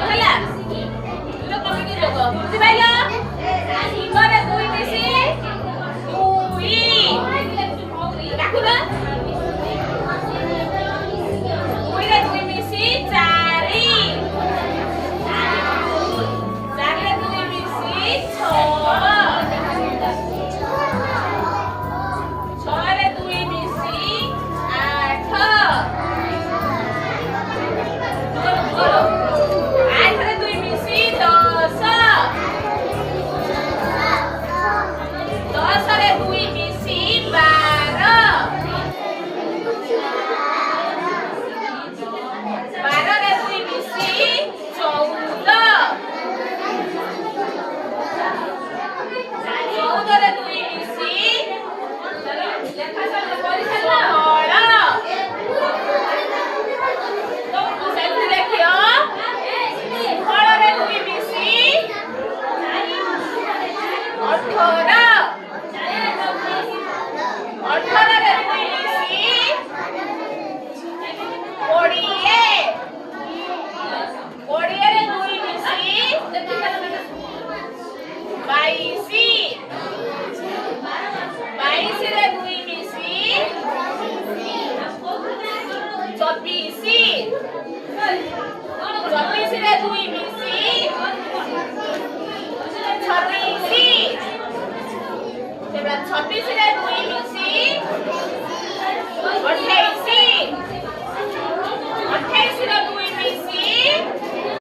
ହେଲା ଦୁଇର କମିଟି ଯୋଗ ବୁଝିପାରିଲ ଶିବରେ ଦୁଇ ମିଶି ଦୁଇ ଡାକୁନ ଦୁଇରେ ଦୁଇ ମିଶି ଚାରି ଚାରିରେ ଦୁଇ ମିଶି ଛଅ ଛଅରେ ଦୁଇ ମିଶି ଆଠ ଆଠରେ ଦୁଇ ମିଶି ଦଶ ଦଶରେ ଦୁଇ ମିଶି ବାର ବାରରେ ଦୁଇ ମିଶି ଚଉଦ ଚଉଦରେ ଦୁଇ ମିଶି ଷୋହଳ ସେମିତି ଲେଖିବ ଷୋହଳରେ ଦୁଇ ମିଶି ଅଠର ଅଠରରେ ଦୁଇ ମିଶି କୋଡ଼ିଏ କୋଡ଼ିଏରେ ଦୁଇ ମିଶି ବାଇଶି ବାଇଶିରେ ଦୁଇ ମିଶି ଚବିଶି ଚବିଶିରେ ଦୁଇ ମିଶି ଛବିଶି ଛବିଶିରେ ଦୁଇ